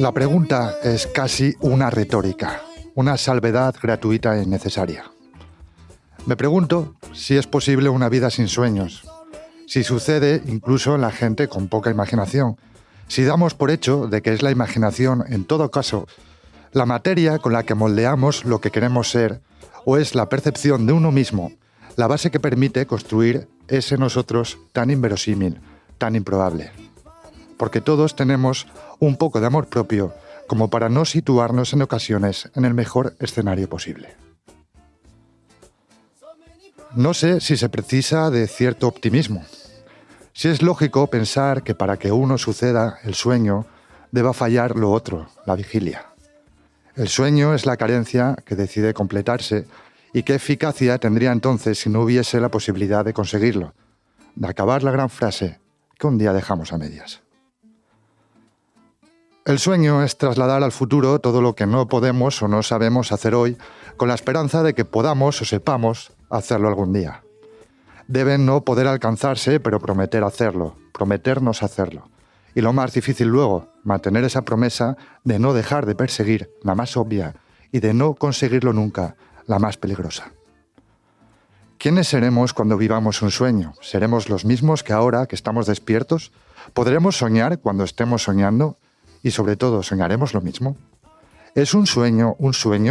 La pregunta es casi una retórica, una salvedad gratuita e innecesaria. Me pregunto si es posible una vida sin sueños, si sucede incluso en la gente con poca imaginación, si damos por hecho de que es la imaginación, en todo caso, la materia con la que moldeamos lo que queremos ser, o es la percepción de uno mismo, la base que permite construir ese nosotros tan inverosímil, tan improbable. Porque todos tenemos un poco de amor propio como para no situarnos en ocasiones en el mejor escenario posible. No sé si se precisa de cierto optimismo. Si es lógico pensar que para que uno suceda el sueño, deba fallar lo otro, la vigilia. El sueño es la carencia que decide completarse y qué eficacia tendría entonces si no hubiese la posibilidad de conseguirlo, de acabar la gran frase que un día dejamos a medias. El sueño es trasladar al futuro todo lo que no podemos o no sabemos hacer hoy, con la esperanza de que podamos o sepamos hacerlo algún día. Deben no poder alcanzarse, pero prometer hacerlo, prometernos hacerlo. Y lo más difícil luego, mantener esa promesa de no dejar de perseguir la más obvia y de no conseguirlo nunca, la más peligrosa. ¿Quiénes seremos cuando vivamos un sueño? ¿Seremos los mismos que ahora que estamos despiertos? ¿Podremos soñar cuando estemos soñando? Y sobre todo, ¿soñaremos lo mismo? ¿Es un sueño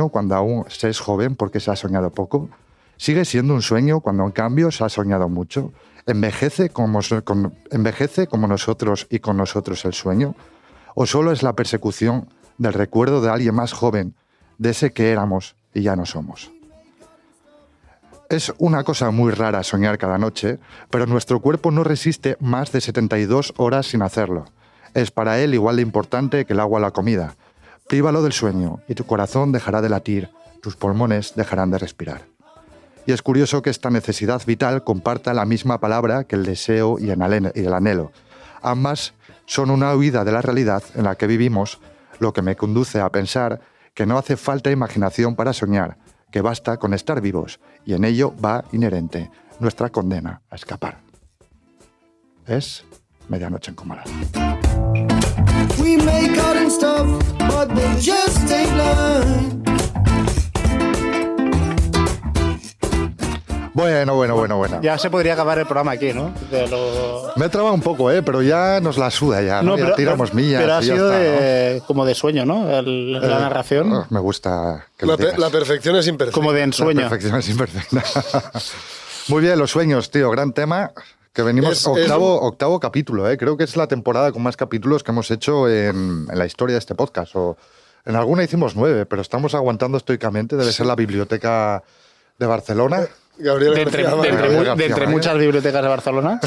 cuando aún se es joven porque se ha soñado poco? ¿Sigue siendo un sueño cuando en cambio se ha soñado mucho? ¿Envejece como nosotros y con nosotros el sueño? ¿O solo es la persecución del recuerdo de alguien más joven, de ese que éramos y ya no somos? Es una cosa muy rara soñar cada noche, pero nuestro cuerpo no resiste más de 72 horas sin hacerlo. Es para él igual de importante que el agua o la comida. Prívalo del sueño y tu corazón dejará de latir, tus pulmones dejarán de respirar. Y es curioso que esta necesidad vital comparta la misma palabra que el deseo y el anhelo. Ambas son una huida de la realidad en la que vivimos, lo que me conduce a pensar que no hace falta imaginación para soñar, que basta con estar vivos, y en ello va inherente nuestra condena a escapar. Es Medianoche en Comalada. We make out and stuff, but they just ain't learn. Bueno. Ya se podría acabar el programa aquí, ¿no? Me he trabado un poco, pero ya nos la suda ya, ¿no? Ya tiramos millas. Pero ha sido está, ¿no? Como de sueño, ¿no? La narración. Me gusta que la perfección es imperfecta. Como de ensueño. La perfección es imperfecta. Muy bien, los sueños, tío, gran tema. Que venimos octavo capítulo, creo que es la temporada con más capítulos que hemos hecho en la historia de este podcast. O en alguna hicimos 9, pero estamos aguantando estoicamente. Debe ser la biblioteca de Barcelona. Gabriel de entre muchas bibliotecas de Barcelona.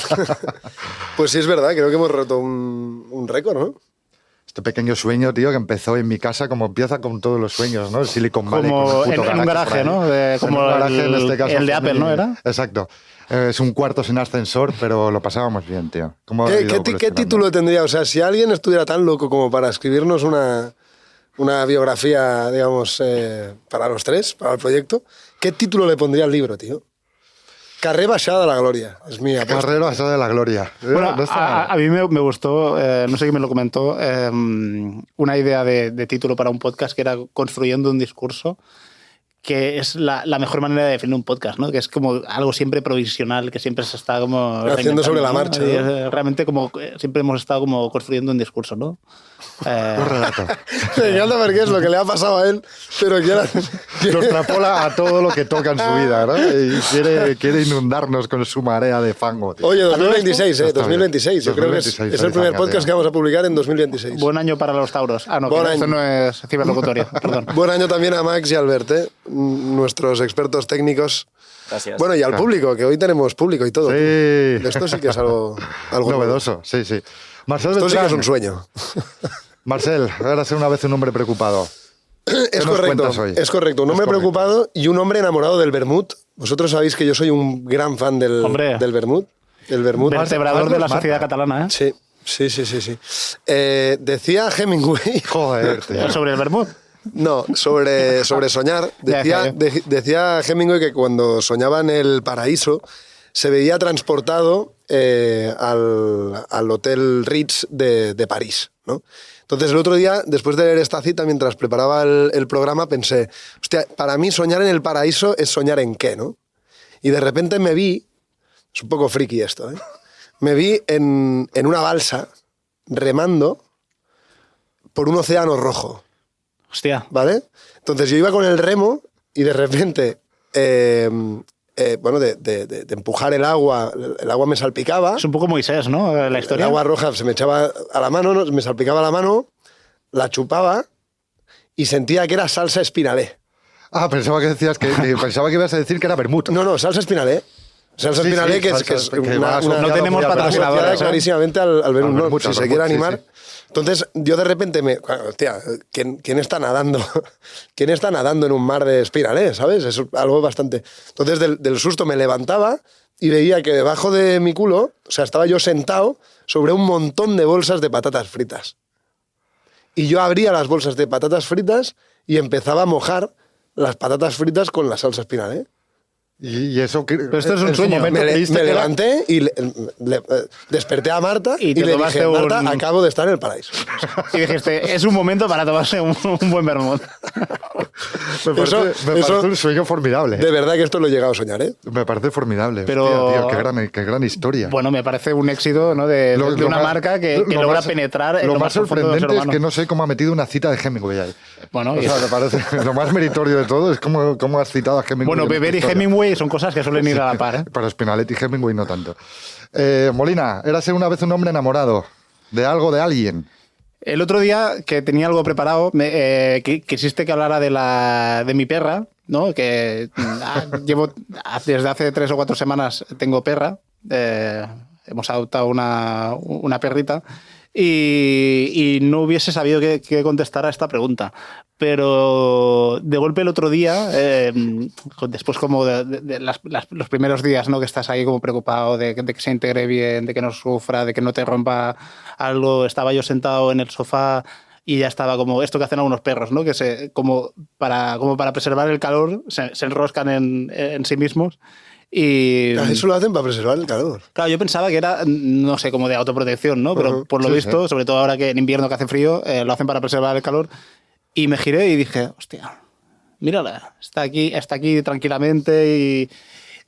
Pues sí, es verdad, creo que hemos roto un récord, ¿no? Este pequeño sueño, tío, que empezó en mi casa, como empieza con todos los sueños, ¿no? El Silicon Valley. Como en un garaje, ¿no? Como un garaje, en este caso, el de Apple, ¿no? ¿Era? Exacto. Es un cuarto sin ascensor, pero lo pasábamos bien, tío. ¿Qué título tendría? O sea, si alguien estuviera tan loco como para escribirnos una biografía, digamos, para los tres, para el proyecto, ¿qué título le pondría al libro, tío? Carré basada de la gloria, es mía. Carrera basada de la gloria. Bueno, a mí me gustó, no sé quién me lo comentó, una idea de título para un podcast que era Construyendo un discurso, que es la mejor manera de definir un podcast, ¿no? Que es como algo siempre provisional, que siempre se está como haciendo sobre la marcha, ¿no? Realmente como siempre hemos estado como construyendo un discurso, ¿no? Un relato. Me encanta porque es lo que le ha pasado a él, pero lo extrapola a todo lo que toca en su vida, ¿no? Y quiere inundarnos con su marea de fango, tío. Oye, 2026, 2026. Yo creo que es el primer podcast que vamos a publicar en 2026. Buen año para los tauros. Ah, no, esto no es ciberlocutorio, perdón. Buen año también a Max y a Albert, nuestros expertos técnicos. Gracias. Bueno, y al público, que hoy tenemos público y todo. Sí. Esto sí que es algo novedoso. Sí. Marcel Esto Beltrán. sí que es un sueño. Marcel, ahora ser una vez un hombre preocupado. Es correcto. Un hombre preocupado y un hombre enamorado del vermut. Vosotros sabéis que yo soy un gran fan del vermut. El vermut. Vertebrador de la sociedad catalana, ¿eh? Sí. Decía Hemingway... Joder, tío. ¿Sobre el vermut? No, sobre soñar. Decía Hemingway que cuando soñaba en el paraíso se veía transportado al Hotel Ritz de París, ¿no? Entonces, el otro día, después de leer esta cita, mientras preparaba el programa, pensé, hostia, para mí soñar en el paraíso es soñar en qué, ¿no? Y de repente me vi, es un poco friki esto, ¿eh? Me vi en una balsa remando por un océano rojo. Hostia. ¿Vale? Entonces yo iba con el remo y de repente, bueno, de empujar el agua me salpicaba. Es un poco Moisés, ¿no? La historia. El agua roja se me echaba a la mano, me salpicaba la mano, la chupaba y sentía que era salsa espinalé. Ah, pensaba que decías pensaba que ibas a decir que era vermut. No, salsa espinalé. Salsa Sí, espinalé, sí, que salsa, es que una, va no tenemos patrocinadores, ¿eh? clarísimamente al ver Al un vermut, si al se vermut, quiere sí, animar. sí. Entonces, yo de repente hostia, ¿quién está nadando? ¿Quién está nadando en un mar de espinalé, sabes? Es algo bastante... Entonces, del susto me levantaba y veía que debajo de mi culo, o sea, estaba yo sentado sobre un montón de bolsas de patatas fritas. Y yo abría las bolsas de patatas fritas y empezaba a mojar las patatas fritas con la salsa espinalé. Y eso... Pero esto es un sueño. Me levanté y desperté a Marta Y y te le tomaste dije, Marta, un- acabo de estar en el paraíso. Y dijiste, es un momento para tomarse un buen vermut. Me parece, eso- un sueño formidable. De verdad que esto lo he llegado a soñar, ¿eh? Me parece formidable. Pero- Hostia, tío, qué gran historia. Bueno, me parece un éxito, ¿no? de Lo una más- marca que lo logra más- penetrar en lo más profundo del ser sorprendente es humano. que no sé cómo ha metido una cita de Hemingway ahí. Bueno, O sea, me parece lo más meritorio de todo es cómo has citado a Hemingway. bueno, en esta Beber y historia. Hemingway son cosas que suelen ir a la par, ¿eh? Para Spinaletti y Hemingway no tanto. Molina, érase una vez un hombre enamorado de algo, de alguien. El otro día que tenía algo preparado, quisiste que hablara de mi perra, ¿no? Que llevo desde hace 3 o 4 semanas tengo perra. Hemos adoptado una perrita y no hubiese sabido qué contestar a esta pregunta. Pero de golpe el otro día, después como de los primeros días, ¿no? Que estás ahí como preocupado de que se integre bien, de que no sufra, de que no te rompa algo, estaba yo sentado en el sofá y ya estaba como esto que hacen algunos perros, ¿no? Que como para preservar el calor se enroscan en sí mismos. Y Eso lo hacen para preservar el calor. claro, yo pensaba que era, no sé, como de autoprotección, ¿no? Pero por lo Sí, visto, sí. sobre todo ahora que en invierno que hace frío, lo hacen para preservar el calor. Y me giré y dije, hostia, mírala, está aquí tranquilamente y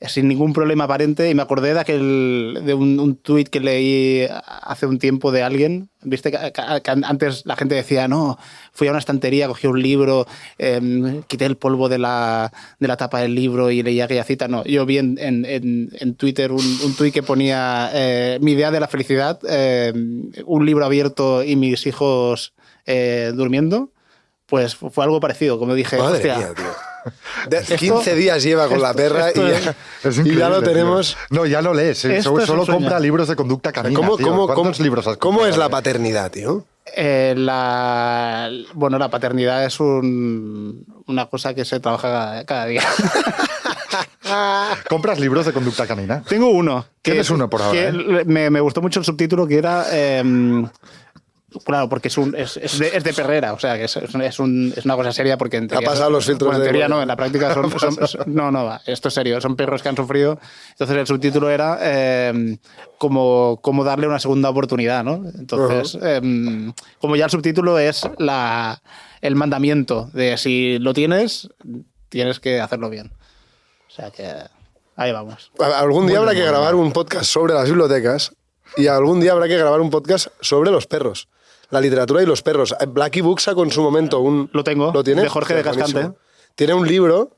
sin ningún problema aparente. Y me acordé de un tuit que leí hace un tiempo de alguien. Viste que antes la gente decía, no, fui a una estantería, cogí un libro, quité el polvo de la tapa del libro y leí aquella cita. No, yo vi en Twitter un tuit que ponía mi idea de la felicidad, un libro abierto y mis hijos durmiendo. Pues fue algo parecido, como dije, Madre hostia, mía, tío. 15 días lleva con la perra esto y Es y ya lo increíble, tenemos. tío. No, ya lo lees. Esto es Solo un sueño. compra libros de conducta canina. tío. ¿Cuántos libros has ¿Cómo comprado? es la paternidad, tío? bueno, la paternidad es una cosa que se trabaja cada día. ¿Compras libros de conducta canina? Tengo uno. Tienes uno por ahora, que me gustó mucho el subtítulo que era... claro, porque es de perrera, o sea, que es una cosa seria porque en teoría... pasado los filtros bueno, en de- teoría no, en la práctica no, va, esto es serio, son perros que han sufrido. Entonces el subtítulo era cómo darle una segunda oportunidad, ¿no? Entonces, como ya el subtítulo es el mandamiento de si lo tienes que hacerlo bien. O sea que ahí vamos. Algún día habrá que grabar un podcast sobre las bibliotecas y algún día habrá que grabar un podcast sobre los perros. La literatura y los perros. Blackie Books sacó en su momento Lo tengo, ¿Lo tienes? de Jorge de Cascante. Buenísimo. Tiene un libro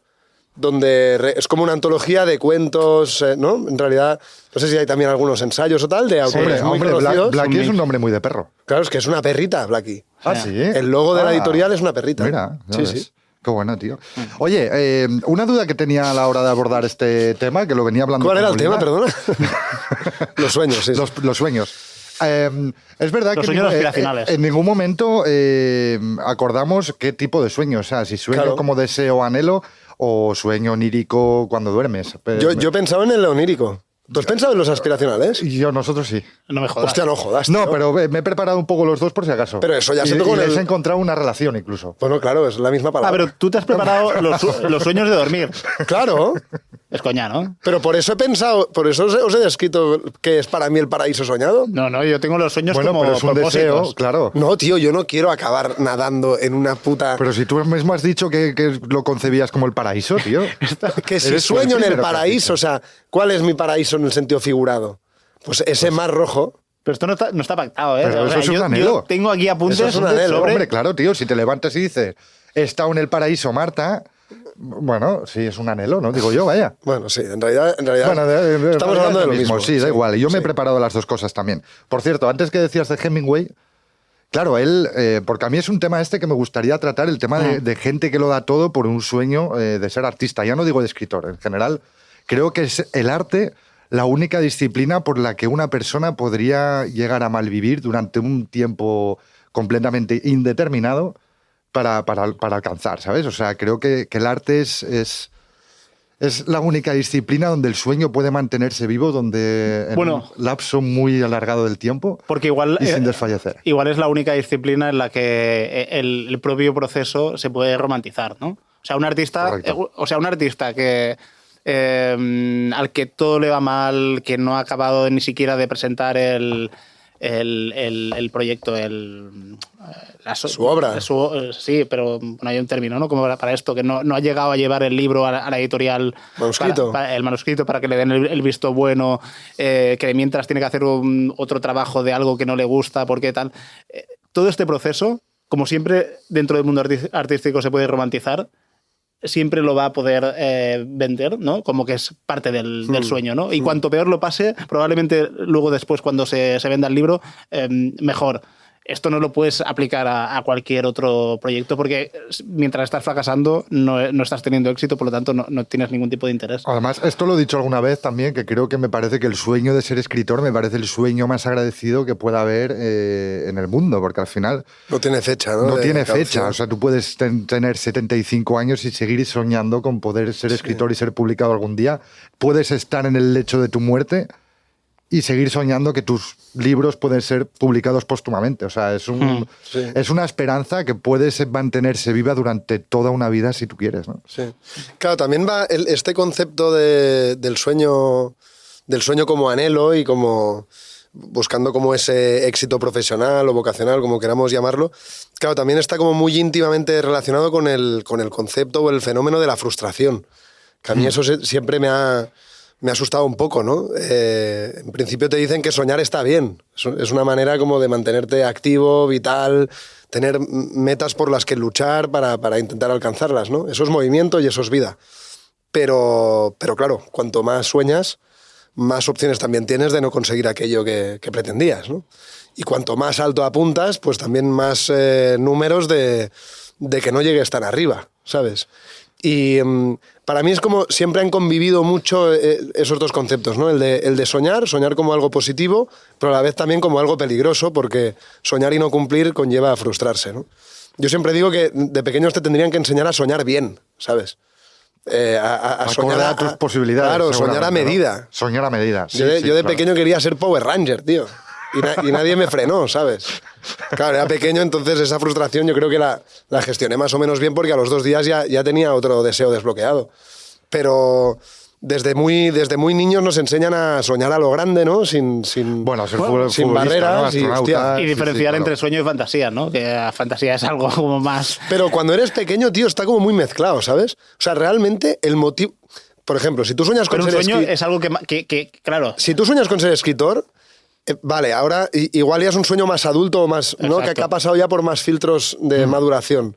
donde es como una antología de cuentos, ¿no? En realidad, no sé si hay también algunos ensayos o tal de autores muy Hombre, conocidos. Blackie es un nombre muy de perro. Claro, es que es una perrita, Blackie. Ah, sí. El logo de la Ah, editorial es una perrita. Mira, ya sí, ves. sí. Qué bueno, tío. Oye, una duda que tenía a la hora de abordar este tema, que lo venía hablando. ¿Cuál era el con tema, Molina. perdona? Los sueños, sí. Los sueños. Es verdad Los que sueños aspiracionales. en ningún momento acordamos qué tipo de sueño. O sea, si sueño Claro. como deseo o anhelo o sueño onírico cuando duermes. Yo pensaba en el onírico. ¿Tú has pensado en los aspiracionales? Nosotros sí. No me jodas. Hostia, no jodas. No, tío. pero me he preparado un poco los dos por si acaso. Pero eso ya y, se tocó y en les el- he encontrado una relación incluso. Bueno, claro, es la misma palabra. Ah, pero tú te has preparado los sueños de dormir. Claro. Es coña, ¿no? Pero por eso he pensado, por eso os he descrito que es para mí el paraíso soñado. No, yo tengo los sueños Bueno, como pero es un propósitos. deseo, claro. No, tío, yo no quiero acabar nadando en una puta... Pero si tú mismo has dicho que lo concebías como el paraíso, tío. Que si Eres sueño en el pero que has paraíso, dicho. o sea, ¿cuál es mi paraíso en el sentido figurado? Pues ese mar rojo. Pero esto no está pactado, ¿eh? Pero eso es un anhelo. yo tengo aquí apuntes Eso es un anhelo, sobre... Hombre, claro, tío, si te levantas y dices, he estado en el paraíso, Marta, bueno, sí, es un anhelo, ¿no? Digo yo, vaya. Bueno, sí, en realidad Bueno, estamos hablando de lo mismo. Sí, da igual. Y yo me he preparado las dos cosas también. Por cierto, antes que decías de Hemingway, claro, él, porque a mí es un tema este que me gustaría tratar, el tema de gente que lo da todo por un sueño de ser artista. Ya no digo de escritor, en general, creo que es el arte la única disciplina por la que una persona podría llegar a malvivir durante un tiempo completamente indeterminado para alcanzar, ¿sabes? O sea, creo que el arte es la única disciplina donde el sueño puede mantenerse vivo, donde en un lapso muy alargado del tiempo porque igual, y sin desfallecer. Igual es la única disciplina en la que el propio proceso se puede romantizar, ¿no? O sea, un artista que al que todo le va mal, que no ha acabado ni siquiera de presentar el proyecto, su obra. Sí, pero no hay un término, ¿no? Como para esto, que no ha llegado a llevar el libro a la editorial. Manuscrito. El manuscrito para que le den el visto bueno, que mientras tiene que hacer otro trabajo de algo que no le gusta, porque tal. Todo este proceso, como siempre dentro del mundo artístico se puede romantizar, siempre lo va a poder vender, ¿no? Como que es parte del sueño, ¿no? Y cuanto peor lo pase, probablemente luego después cuando se venda el libro, mejor. Esto no lo puedes aplicar a cualquier otro proyecto porque mientras estás fracasando no estás teniendo éxito, por lo tanto no tienes ningún tipo de interés. Además, esto lo he dicho alguna vez también, que creo que me parece que el sueño de ser escritor me parece el sueño más agradecido que pueda haber en el mundo, porque al final... No tiene fecha, ¿no? No tiene fecha. O sea, tú puedes tener 75 años y seguir soñando con poder ser escritor y ser publicado algún día. Puedes estar en el lecho de tu muerte y seguir soñando que tus libros pueden ser publicados póstumamente. O sea, es una esperanza que puede mantenerse viva durante toda una vida si tú quieres, ¿no? Sí. Claro, también va este concepto del sueño como anhelo y como buscando como ese éxito profesional o vocacional, como queramos llamarlo. Claro, también está como muy íntimamente relacionado con el concepto o el fenómeno de la frustración. Que a mí eso siempre me ha asustado un poco, ¿no? En principio te dicen que soñar está bien. Es una manera como de mantenerte activo, vital, tener metas por las que luchar para intentar alcanzarlas, ¿no? Eso es movimiento y eso es vida. Pero claro, cuanto más sueñas, más opciones también tienes de no conseguir aquello que pretendías, ¿no? Y cuanto más alto apuntas, pues también más números de que no llegues tan arriba, ¿sabes? Y para mí es como siempre han convivido mucho esos dos conceptos, ¿no? El de soñar como algo positivo, pero a la vez también como algo peligroso, porque soñar y no cumplir conlleva a frustrarse, ¿no? Yo siempre digo que de pequeños te tendrían que enseñar a soñar bien, ¿sabes? A soñar a tus posibilidades. Claro, soñar a medida. ¿No? Soñar a medida. Sí, yo de claro. pequeño quería ser Power Ranger, tío. Y nadie me frenó, ¿sabes? Claro, era pequeño, entonces esa frustración yo creo que la gestioné más o menos bien porque a los 2 días ya tenía otro deseo desbloqueado. Pero desde muy niños nos enseñan a soñar a lo grande, ¿no? Sin ser sin barreras, ¿no? Y diferenciar entre sueño y fantasía, ¿no? Que la fantasía es algo como más... Pero cuando eres pequeño, tío, está como muy mezclado, ¿sabes? O sea, realmente el motivo... Por ejemplo, si tú sueñas con Pero un ser sueño es algo que claro... Si tú sueñas con ser escritor... vale, ahora igual ya es un sueño más adulto o más, ¿no? Que ha pasado ya por más filtros de maduración.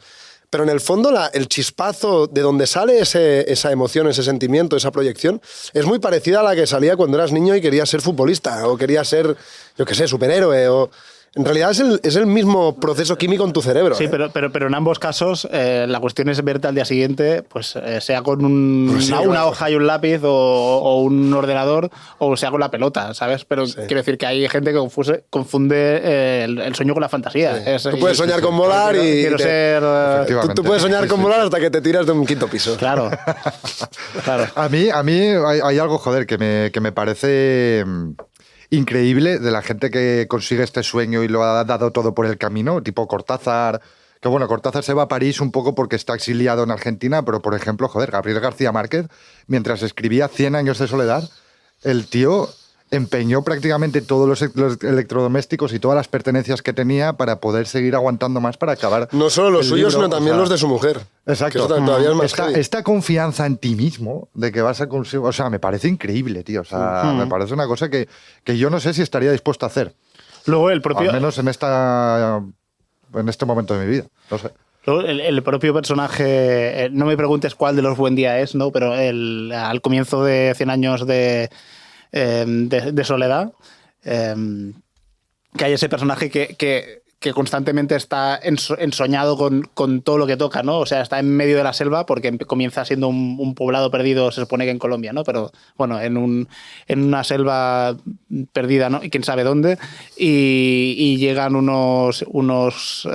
Pero en el fondo el chispazo de donde sale esa emoción, ese sentimiento, esa proyección, es muy parecida a la que salía cuando eras niño y querías ser futbolista o querías ser, yo qué sé, superhéroe o... En realidad es el mismo proceso químico en tu cerebro. Sí, pero en ambos casos la cuestión es verte al día siguiente, pues sea con una hoja y un lápiz o un ordenador o sea con la pelota, ¿sabes? Pero quiero decir que hay gente que confunde el sueño con la fantasía. Sí. Tú puedes soñar con volar y... Quiero ser... Tú puedes soñar con volar hasta que te tiras de un 5º piso. Claro. Claro. A mí hay algo, joder, que me parece... increíble de la gente que consigue este sueño y lo ha dado todo por el camino, tipo Cortázar, Que bueno, Cortázar se va a París un poco porque está exiliado en Argentina, pero por ejemplo, joder, Gabriel García Márquez, mientras escribía 100 años de soledad, el tío empeñó prácticamente todos los electrodomésticos y todas las pertenencias que tenía para poder seguir aguantando más para acabar. No solo los el suyos, libro, sino también los de su mujer. Exacto. Que eso todavía es más heavy. Esta confianza en ti mismo de que vas a conseguir. O sea, me parece increíble, tío. O sea, me parece una cosa que yo no sé si estaría dispuesto a hacer. Luego el propio... Al menos en este momento de mi vida. No sé. Luego el propio personaje, no me preguntes cuál de los Buen Día es, ¿no? Pero al comienzo de 100 años de soledad, que hay ese personaje que constantemente está ensoñado con todo lo que toca, ¿no? O sea, está en medio de la selva porque comienza siendo un poblado perdido, se supone que en Colombia, ¿no? Pero bueno, en una selva perdida, ¿no? Y quién sabe dónde. Y llegan unos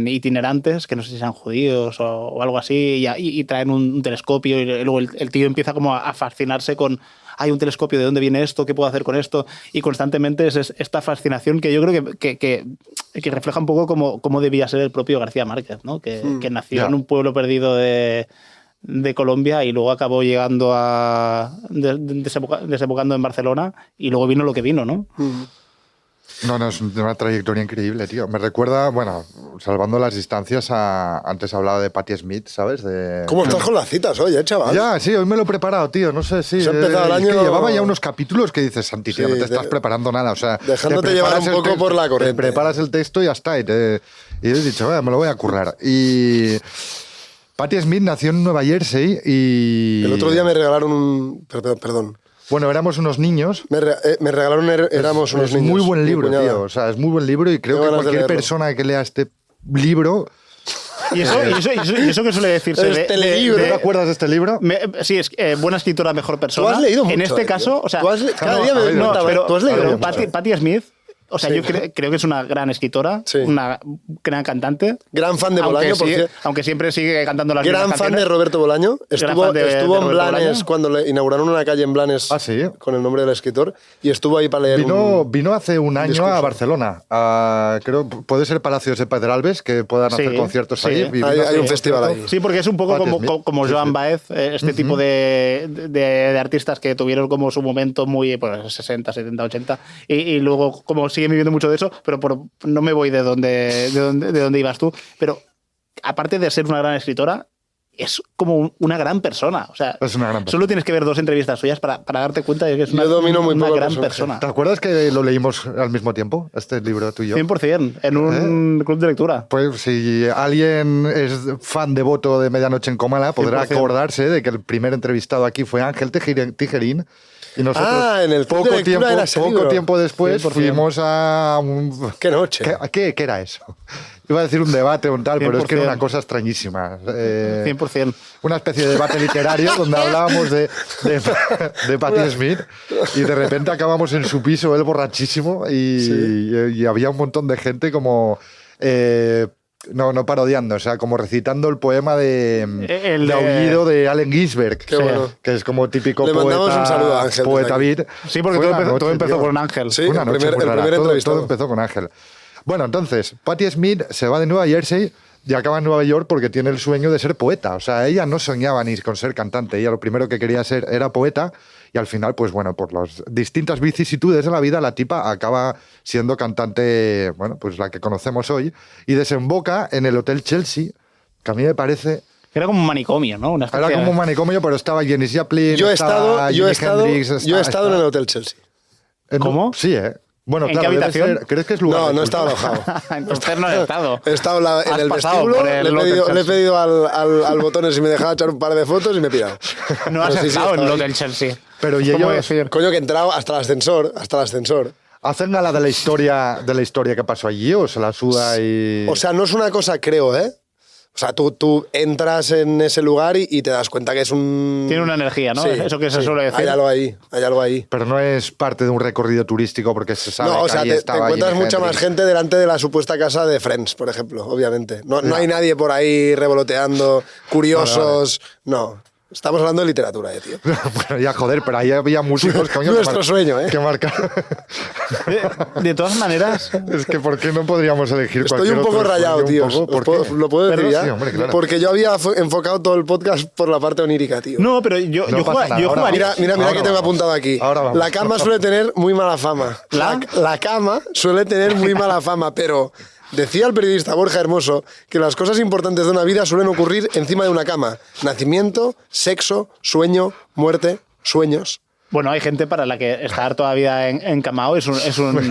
itinerantes, que no sé si sean judíos o algo así, y traen un telescopio y luego el tío empieza como a fascinarse con... Hay un telescopio, ¿de dónde viene esto? ¿Qué puedo hacer con esto? Y constantemente es esta fascinación que yo creo que refleja un poco cómo debía ser el propio García Márquez, ¿no? Que nació en un pueblo perdido de Colombia y luego acabó llegando desembocando en Barcelona y luego vino lo que vino, ¿no? No, es una trayectoria increíble, tío. Me recuerda, bueno, salvando las distancias, antes hablaba de Patti Smith, ¿sabes? ¿Cómo estás con las citas hoy, chaval? Ya, sí, hoy me lo he preparado, tío. No sé si... Se ha empezado el año... que llevaba ya unos capítulos que dices, Santi, tío, no te estás preparando nada. O sea, dejándote llevar un poco por la corriente. Te preparas el texto y ya está. Y he dicho, me lo voy a currar. Y... Patti Smith nació en Nueva Jersey y... El otro día me regalaron un... Perdón. Bueno, éramos unos niños. Me regalaron Éramos unos niños. Es muy buen libro, tío. O sea, es muy buen libro y creo que cualquier persona que lea este libro... ¿Y eso que suele decirse? Libro. ¿Te acuerdas de este libro? Sí, es buena escritora, mejor persona. Tú has leído mucho. En este caso, o sea... ¿Tú has leído Patti Smith... O sea, yo creo que es una gran escritora, una gran cantante. Gran fan de Bolaño, por cierto. Aunque siempre sigue cantando las mismas canciones. Gran fan de Roberto Bolaño. Estuvo en Blanes cuando le inauguraron una calle en Blanes con el nombre del escritor y estuvo ahí para leer Vino hace un año a Barcelona. Creo puede ser Palacios de Pedralbes, que puedan hacer conciertos ahí. Hay un festival ahí. Sí, porque es un poco como Joan Baez, este tipo de artistas que tuvieron como su momento muy 60, 70, 80 y luego como siguen viviendo mucho de eso, pero no me voy de dónde ibas tú, pero aparte de ser una gran escritora, es como una gran persona. O sea, es una gran persona. Solo tienes que ver 2 entrevistas suyas para darte cuenta de que es una gran persona. ¿Te acuerdas que lo leímos al mismo tiempo, este libro tú y yo? 100%, en un club de lectura. Pues si alguien es fan devoto de Medianoche en Comala, podrá 100%. Acordarse de que el primer entrevistado aquí fue Ángel Tijerín. Y nosotros, en el club de lectura era poco tiempo después, 100%. Fuimos a un... ¡Qué noche! ¿Qué era eso? Iba a decir un debate o un tal, 100%. Pero es que era una cosa extrañísima. 100%. Una especie de debate literario donde hablábamos de Patti Smith y de repente acabamos en su piso, él borrachísimo, y había un montón de gente como... No parodiando, o sea, como recitando el poema de Aullido de Allen Ginsberg, que es como típico Le mandamos un saludo a Ángel, poeta beat. Sí, porque todo empezó con Ángel. Sí, el primer todo empezó con Ángel. Bueno, entonces, Patti Smith se va de Nueva Jersey y acaba en Nueva York porque tiene el sueño de ser poeta. O sea, ella no soñaba ni con ser cantante, ella lo primero que quería ser era poeta. Y al final, pues bueno, por las distintas vicisitudes de la vida, la tipa acaba siendo cantante, bueno, pues la que conocemos hoy, y desemboca en el Hotel Chelsea, que a mí me parece... Era como un manicomio, ¿no? Era como un manicomio, pero estaba Janis Joplin, yo he estado en el Hotel Chelsea. ¿Cómo? Sí, Bueno, ¿En claro, qué habitación? ¿Crees que es lugar? No he estado alojado. Entonces no he estado. He estado en el vestíbulo, le he pedido al botones si me dejaba echar un par de fotos y me he pirado. No has estado en el Hotel Chelsea. Pero y ¿Cómo ellos, decir? Coño, que he entrado hasta el ascensor. ¿hacen gala de la historia que pasó allí o se la suda y...? O sea, no es una cosa, creo, ¿eh? O sea, tú entras en ese lugar y te das cuenta que es un... Tiene una energía, ¿no? Sí, Eso que se suele decir. Hay algo ahí. Pero no es parte de un recorrido turístico porque se sabe no, o que sea, ahí te estaba encuentras Jimi mucha más Hendrix. gente delante de la supuesta casa de Friends, por ejemplo, obviamente. No hay nadie por ahí revoloteando, curiosos, no. Estamos hablando de literatura, tío. Bueno, ya joder, pero ahí había músicos, coño. Nuestro sueño, Que marca. De todas maneras... Es que ¿por qué no podríamos elegir Estoy cualquier un poco otro rayado, sueño? tío. ¿Por qué? ¿Lo puedo decir ya? Sí, hombre, claro. Porque yo había enfocado todo el podcast por la parte onírica, tío. No, pero yo No pasa nada, ahora jugaría... Mira Ahora que tengo vamos. apuntado aquí. Ahora vamos. La cama suele tener muy mala fama. ¿La? La cama suele tener muy mala fama, pero decía el periodista Borja Hermoso que las cosas importantes de una vida suelen ocurrir encima de una cama. Nacimiento, sexo, sueño, muerte, sueños. Bueno, hay gente para la que estar todavía encamado es un Me Mi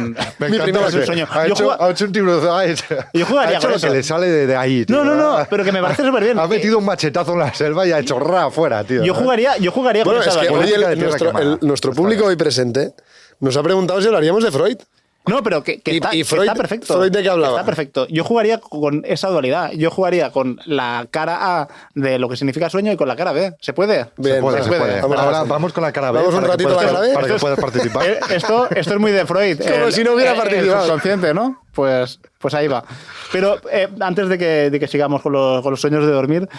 encanta primer porque sueño. Ha Yo hecho, juga- ha hecho un tiburón. Yo jugaría ha hecho con lo eso. que le sale de ahí, tío. No, pero que me parece súper bien. Ha metido un machetazo en la selva y ha hecho ra afuera, tío. Yo jugaría con Bueno, esa es que dualidad. hoy política de tierra nuestro, quemada. nuestro Está público bien. hoy presente nos ha preguntado si hablaríamos de Freud. No, pero que Y- está, y que Freud- está perfecto. ¿Freud de qué hablaba? Está perfecto. Yo jugaría con esa dualidad. Yo jugaría con la cara A de lo que significa sueño y con la cara B. ¿Se puede? Bien, Se puede, se se puede. Vamos a Ahora hacer. vamos con la cara B. Vamos un para que ratito a la puedas- cara B. Para que puedas participar. Esto es muy de Freud. Como si no hubiera participado. El subconsciente, ¿no? Pues ahí va. Pero antes de que sigamos con los sueños de dormir,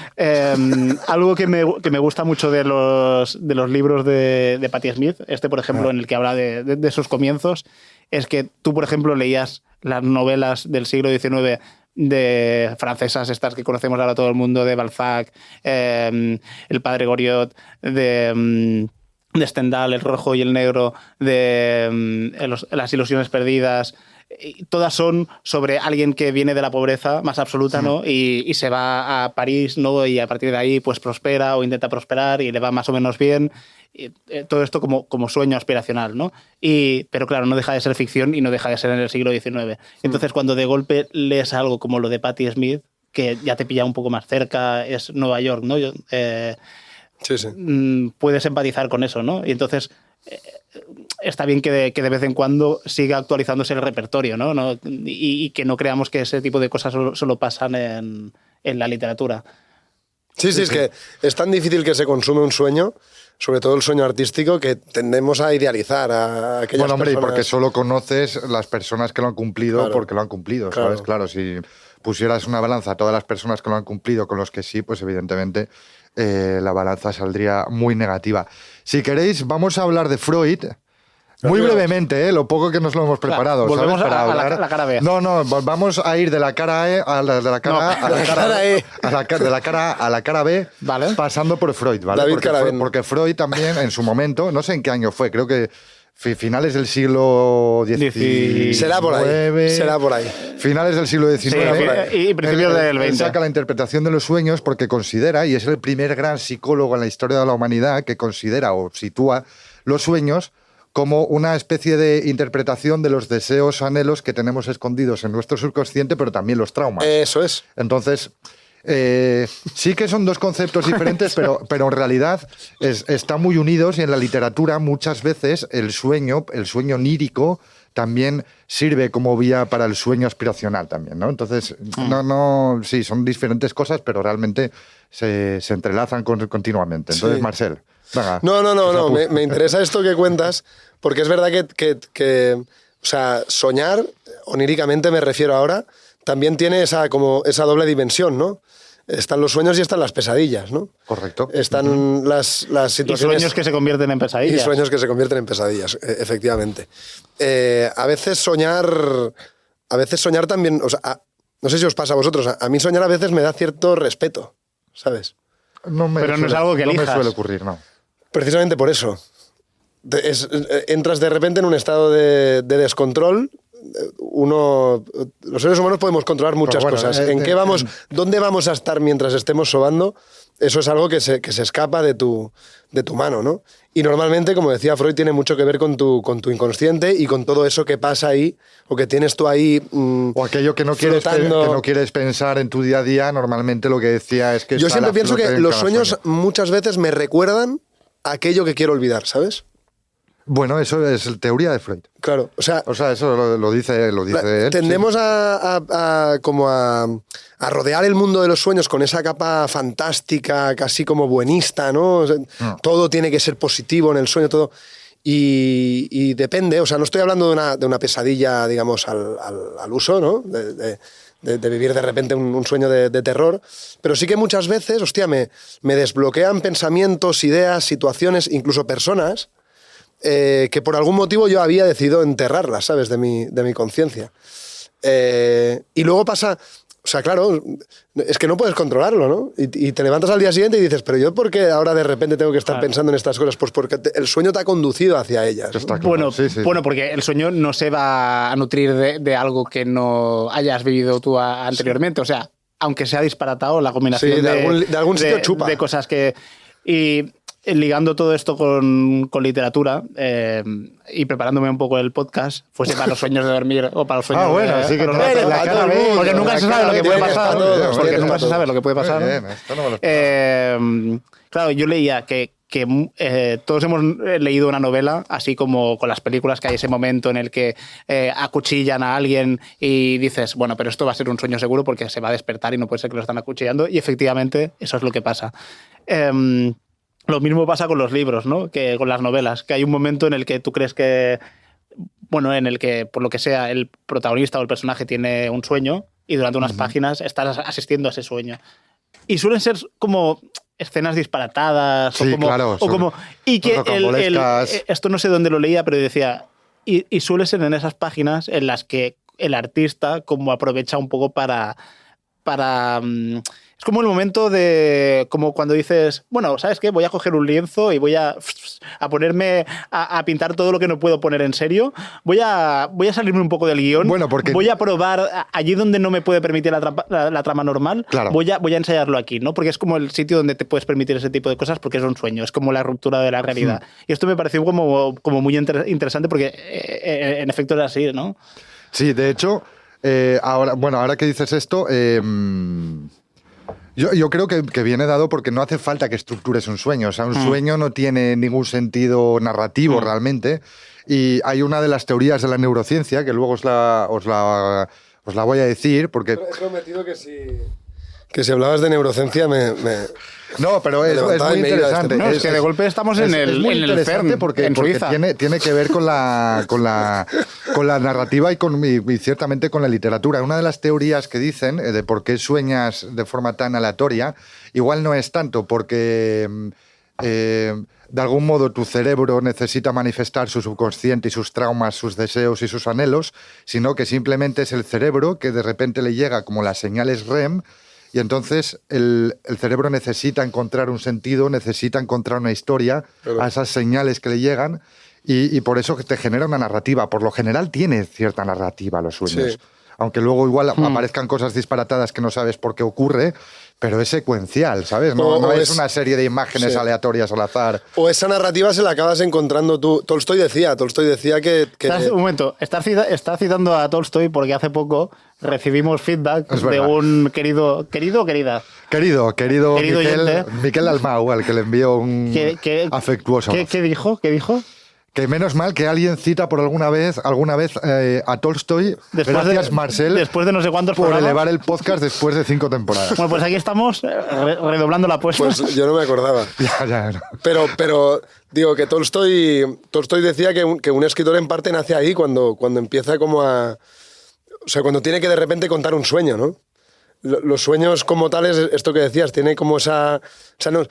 algo que me gusta mucho de los libros de Patti Smith, por ejemplo, en el que habla de sus comienzos, es que tú, por ejemplo, leías las novelas del siglo XIX de francesas, estas que conocemos ahora todo el mundo, de Balzac, el padre Goriot, de Stendhal, El rojo y el negro, de Las ilusiones perdidas. Y todas son sobre alguien que viene de la pobreza más absoluta, ¿no? Y se va a París, ¿no? Y a partir de ahí pues prospera o intenta prosperar y le va más o menos bien. Y, todo esto como sueño aspiracional, ¿no? Pero claro, no deja de ser ficción y no deja de ser en el siglo XIX. Entonces, cuando de golpe lees algo como lo de Patti Smith, que ya te pilla un poco más cerca, es Nueva York, ¿no? Sí, sí. Puedes empatizar con eso, ¿no? Y entonces está bien que de vez en cuando siga actualizándose el repertorio, ¿no? Y que no creamos que ese tipo de cosas solo pasan en la literatura. Sí, es que es tan difícil que se consume un sueño, sobre todo el sueño artístico, que tendemos a idealizar a aquellas Bueno, hombre, y personas. porque solo conoces las personas que lo han cumplido Claro. porque lo han cumplido, Claro. ¿sabes? Claro, si pusieras una balanza a todas las personas que lo han cumplido con los que sí, pues evidentemente la balanza saldría muy negativa. Si queréis, vamos a hablar de Freud. Muy Claro. brevemente, lo poco que nos lo hemos preparado. ¿sabes? Volvemos Para a hablar. la cara B. No, vamos a ir de la cara E a la, de la cara A a la cara E. de la cara A a la cara B, Vale. pasando por Freud, ¿vale? David Porque Carabén. porque Freud también en su momento, no sé en qué año fue, creo que finales del siglo XIX. Será por ahí. Será por ahí. Finales del siglo XIX. Sí, y principios del Él 20. saca la interpretación de los sueños porque considera, y es el primer gran psicólogo en la historia de la humanidad que considera o sitúa los sueños como una especie de interpretación de los deseos, anhelos que tenemos escondidos en nuestro subconsciente, pero también los traumas. Eso es. Entonces, sí que son dos conceptos diferentes, pero en realidad están muy unidos y en la literatura muchas veces el sueño onírico también sirve como vía para el sueño aspiracional también, ¿no? Entonces, sí, son diferentes cosas, pero realmente se entrelazan continuamente. Entonces, Sí. Marcel, venga. No. Me interesa esto que cuentas, porque es verdad que o sea, soñar, oníricamente me refiero ahora, también tiene esa doble dimensión, ¿no? Están los sueños y están las pesadillas, ¿no? Correcto. Están las Y situaciones... sueños que se convierten en Y pesadillas. sueños que se convierten en pesadillas, efectivamente. A veces soñar también, o sea, no sé si os pasa a vosotros, a mí soñar a veces me da cierto respeto, ¿sabes? Pero no es algo que no me elijas. suele ocurrir, no. Precisamente por eso. Entras de repente en un estado de descontrol. Los seres humanos podemos controlar muchas Pues bueno, cosas. ¿Dónde vamos a estar mientras estemos sobando? Eso es algo que se escapa de tu mano, ¿no? Y normalmente, como decía Freud, tiene mucho que ver con tu inconsciente y con todo eso que pasa ahí o que tienes tú ahí. O aquello que no quieres pensar en tu día a día, normalmente lo que decía es que Yo está siempre la pienso flota que en los cada sueños sueño. muchas veces me recuerdan aquello que quiero olvidar, ¿sabes? Bueno, eso es teoría de Freud. Claro, o sea, Eso lo dice él. tendemos a rodear el mundo de los sueños con esa capa fantástica, casi como buenista, ¿no? O sea, todo tiene que ser positivo en el sueño, todo. Y depende, o sea, no estoy hablando de una pesadilla, digamos, al uso, ¿no? de vivir de repente un sueño de terror, pero sí que muchas veces, hostia, me desbloquean pensamientos, ideas, situaciones, incluso personas, que por algún motivo yo había decidido enterrarlas, ¿sabes? De mi conciencia. Y luego pasa... O sea, claro, es que no puedes controlarlo, ¿no? Y te levantas al día siguiente y dices, pero yo, ¿por qué ahora de repente tengo que estar pensando en estas cosas? Pues porque el sueño te ha conducido hacia ellas, ¿no? Está claro. Bueno, Sí, sí. bueno, porque el sueño no se va a nutrir de algo que no hayas vivido tú anteriormente. O sea, aunque sea disparatado, la combinación Sí, de algún sitio chupa. de cosas que... Y ligando todo esto con literatura y preparándome un poco el podcast, fuese para los sueños de dormir o para los sueños sí que la cara B, porque nunca se sabe lo que puede pasar. Porque nunca se sabe lo que puede pasar. Muy bien, esto no me lo esperaba. Claro, yo leía que todos hemos leído una novela, así como con las películas, que hay ese momento en el que acuchillan a alguien y dices, bueno, pero esto va a ser un sueño seguro porque se va a despertar y no puede ser que lo están acuchillando. Y efectivamente, eso es lo que pasa. Lo mismo pasa con los libros, ¿no? Que con las novelas, que hay un momento en el que tú crees que, bueno, en el que, por lo que sea, el protagonista o el personaje tiene un sueño y durante unas páginas estás asistiendo a ese sueño. Y suelen ser como escenas disparatadas Sí, o como... claro, o como y que rocambolescas. esto no sé dónde lo leía, pero decía... Y suele ser en esas páginas en las que el artista como aprovecha un poco para es como el momento de... Como cuando dices, bueno, ¿sabes qué? Voy a coger un lienzo y voy a ponerme a pintar todo lo que no puedo poner en serio. Voy a salirme un poco del guión. Bueno, porque... Voy a probar allí donde no me puede permitir la trama normal. Claro. Voy a ensayarlo aquí, ¿no? Porque es como el sitio donde te puedes permitir ese tipo de cosas porque es un sueño. Es como la ruptura de la realidad. Y esto me pareció como muy interesante porque en efecto es así, ¿no? Sí, de hecho, ahora que dices esto, yo creo que viene dado porque no hace falta que estructures un sueño. O sea, un sueño no tiene ningún sentido narrativo realmente. Y hay una de las teorías de la neurociencia, que luego os la voy a decir, porque... He prometido que si hablabas de neurociencia No, pero es muy interesante. No, es que de golpe estamos en el CERN, porque en Suiza. tiene que ver con la narrativa y ciertamente con la literatura. Una de las teorías que dicen de por qué sueñas de forma tan aleatoria, igual no es tanto porque de algún modo tu cerebro necesita manifestar su subconsciente y sus traumas, sus deseos y sus anhelos, sino que simplemente es el cerebro que de repente le llega como las señales REM. Y entonces el cerebro necesita encontrar un sentido, necesita encontrar una historia a esas señales que le llegan y por eso te genera una narrativa. Por lo general tiene cierta narrativa los sueños. Sí. Aunque luego igual aparezcan cosas disparatadas que no sabes por qué ocurre, pero es secuencial, ¿sabes? No es una serie de imágenes aleatorias al azar. O esa narrativa se la acabas encontrando tú. Tolstoy decía que... Un momento, estás citando a Tolstoy porque hace poco recibimos feedback Es de verdad. un querido o querida. Querido oyente. Miquel Almau, al que le envió un afectuoso. ¿Qué dijo? ¿Qué dijo? Que menos mal que alguien cita por alguna vez a Tolstoy, gracias Marcel, después de no sé cuántos por programas. elevar el podcast después de 5 temporadas. Bueno, pues aquí estamos redoblando la apuesta. Pues yo no me acordaba. Ya. Pero digo que Tolstoy decía que un escritor en parte nace ahí cuando empieza como a... O sea, cuando tiene que de repente contar un sueño, ¿no? Los sueños como tales, esto que decías, tiene como esa... O sea, no,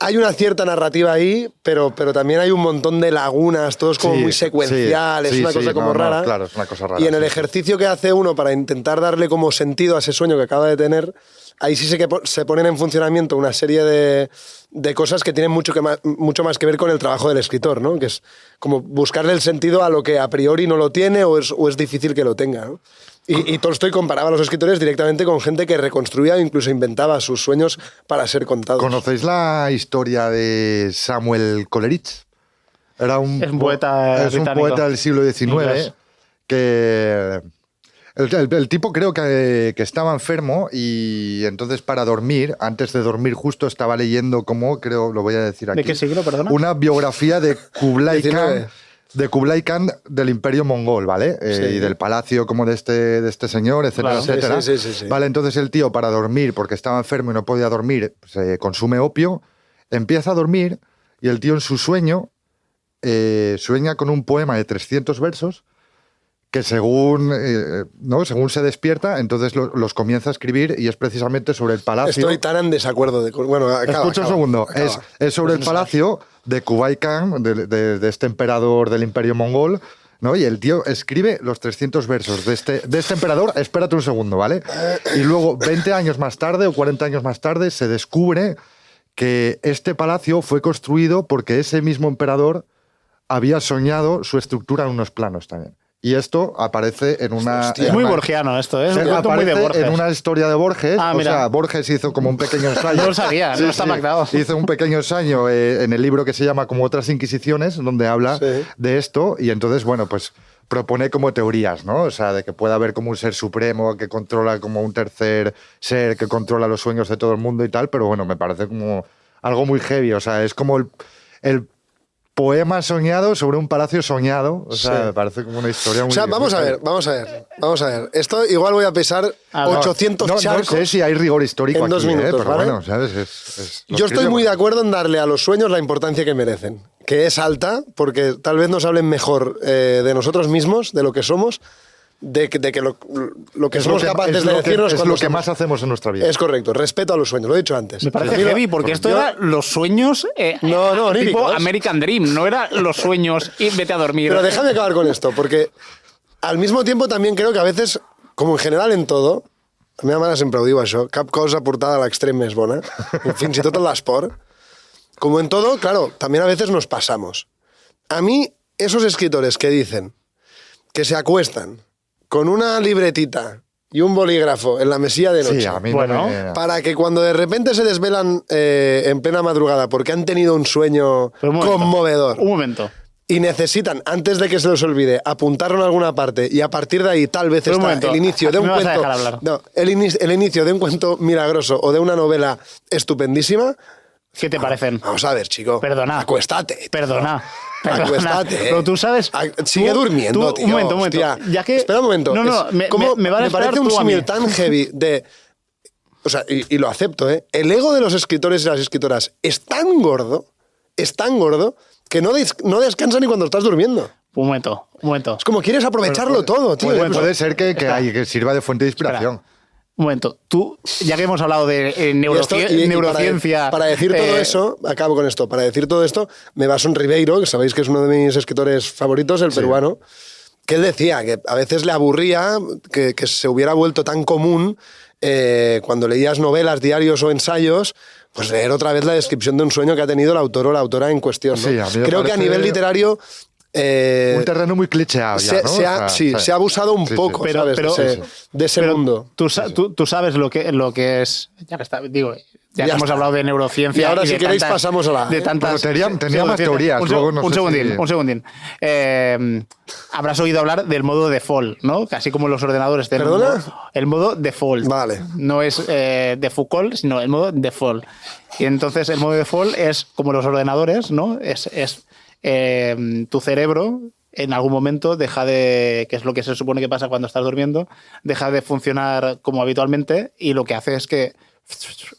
hay una cierta narrativa ahí, pero también hay un montón de lagunas, todo es como muy secuencial, es una cosa como rara. Claro, es una cosa rara. Y en el ejercicio que hace uno para intentar darle como sentido a ese sueño que acaba de tener, ahí sí se ponen en funcionamiento una serie de cosas que tienen mucho más que ver con el trabajo del escritor, ¿no? Que es como buscarle el sentido a lo que a priori no lo tiene o es difícil que lo tenga, ¿no? Y Tolstoy comparaba a los escritores directamente con gente que reconstruía o incluso inventaba sus sueños para ser contados. ¿Conocéis la historia de Samuel Coleridge? Es un poeta del siglo XIX que... El tipo creo que estaba enfermo y entonces para dormir, antes de dormir justo estaba leyendo lo voy a decir aquí. ¿De qué siglo, perdona? Una biografía de Kublai Khan. 19. De Kublai Khan del Imperio Mongol, ¿vale? Y del palacio como de este señor, etcétera, Claro, etcétera. sí. Vale, entonces el tío para dormir, porque estaba enfermo y no podía dormir, se consume opio, empieza a dormir y el tío en su sueño sueña con un poema de 300 versos que según, ¿no? según se despierta, entonces los comienza a escribir y es precisamente sobre el palacio. Estoy tan en desacuerdo. Bueno, Escucha un segundo. Es sobre el palacio de Kublai Khan, de este emperador del Imperio Mongol, ¿no? Y el tío escribe los 300 versos de este emperador. Espérate un segundo, ¿vale? Y luego, 20 años más tarde o 40 años más tarde, se descubre que este palacio fue construido porque ese mismo emperador había soñado su estructura en unos planos también. Y esto aparece en una... Es muy borgiano esto, ¿eh? Es un cuento muy de Borges. En una historia de Borges. Ah, o mira. sea, Borges hizo como un pequeño ensayo. No lo sabía, no está pactado. Hizo un pequeño ensayo en el libro que se llama como Otras Inquisiciones, donde habla de esto. Y entonces, bueno, pues propone como teorías, ¿no? O sea, de que puede haber como un ser supremo que controla como un tercer ser que controla los sueños de todo el mundo y tal. Pero bueno, me parece como algo muy heavy. O sea, es como el poema soñado sobre un palacio soñado. O sea, me parece como una historia muy... O sea, vamos a ver. Esto igual voy a pesar 800 charcos. No sé si hay rigor histórico en 2 aquí, minutos, pero ¿vale? bueno, ¿sabes? Yo estoy muy de acuerdo en darle a los sueños la importancia que merecen, que es alta, porque tal vez nos hablen mejor de nosotros mismos, de lo que somos, de que lo que somos capaces de decirnos. Es lo que más hacemos en nuestra vida. Es correcto, respeto a los sueños, lo he dicho antes. Me parece heavy, porque esto era los sueños No, tipo oníricos. American Dream, no era los sueños y vete a dormir. Pero déjame acabar con esto, porque al mismo tiempo también creo que a veces, como en general en todo, a mi mare sempre ho diu això, cap cosa portada a l'extrem més bona, fins i tot en l'esport, como en todo, claro, también a veces nos pasamos. A mí, esos escritores que dicen que se acuestan con una libretita y un bolígrafo en la mesilla de noche, Sí, a mí Bueno, no me... para que cuando de repente se desvelan en plena madrugada porque han tenido un sueño Pero un momento, conmovedor Un momento. y necesitan, antes de que se les olvide, apuntarlo en alguna parte y a partir de ahí tal vez Pero un está momento, el inicio de un ¿me vas a cuento... dejar hablar? No, el inicio de un cuento milagroso o de una novela estupendísima. ¿Qué te parecen? Vamos a ver, chico. Perdona. Acuéstate. Perdona. Acuéstate. Pero tú sabes... Sigue durmiendo, tío. Un momento. Hostia. Ya que, Espera un momento. No, me van a me esperar parece un tú a mí. símil tan heavy de... O sea, y lo acepto, ¿eh? El ego de los escritores y las escritoras es tan gordo que no descansa ni cuando estás durmiendo. Un momento. Es como quieres aprovecharlo todo, tío. Puede ser que sirva de fuente de inspiración. Un momento. Tú, ya que hemos hablado de Y neurociencia... para decir todo eso, acabo con esto, para decir todo esto, me baso en Ribeiro, que sabéis que es uno de mis escritores favoritos, el peruano, que él decía que a veces le aburría que se hubiera vuelto tan común cuando leías novelas, diarios o ensayos, pues leer otra vez la descripción de un sueño que ha tenido el autor o la autora en cuestión, ¿no? Sí, a mí me Creo que a parece nivel literario... un terreno muy clichéado ya, ¿no? se ha abusado un poco, sí. ¿sabes? De ese mundo. Tú sabes lo que es... Ya que está, digo... Ya que hemos hablado de neurociencia... Y ahora, de si queréis, tantas- pasamos a la... De tantas... Pero tenía más teorías, luego no sé si- Un segundín. Habrás oído hablar del modo default, ¿no? Casi como los ordenadores tienen... ¿Perdona? El modo default. Vale. No es de Foucault, sino el modo default. Y entonces el modo default es como los ordenadores, ¿no? Es tu cerebro en algún momento deja de, que es lo que se supone que pasa cuando estás durmiendo, deja de funcionar como habitualmente y lo que hace es que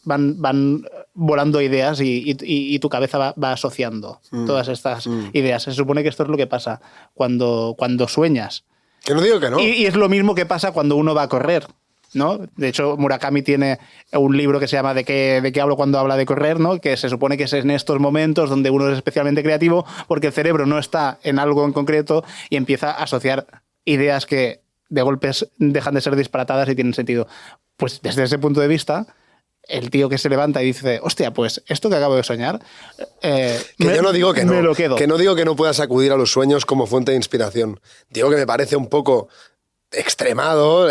van volando ideas y tu cabeza va asociando todas estas ideas. Se supone que esto es lo que pasa cuando sueñas. Que no digo que no. Y es lo mismo que pasa cuando uno va a correr, ¿no? De hecho, Murakami tiene un libro que se llama ¿De qué hablo cuando habla de correr?, ¿no? Que se supone que es en estos momentos donde uno es especialmente creativo porque el cerebro no está en algo en concreto y empieza a asociar ideas que de golpes dejan de ser disparatadas y tienen sentido. Pues desde ese punto de vista, el tío que se levanta y dice, hostia, pues esto que acabo de soñar... yo no digo que no. Me lo quedo. Que no digo que no puedas acudir a los sueños como fuente de inspiración. Digo que me parece un poco extremado,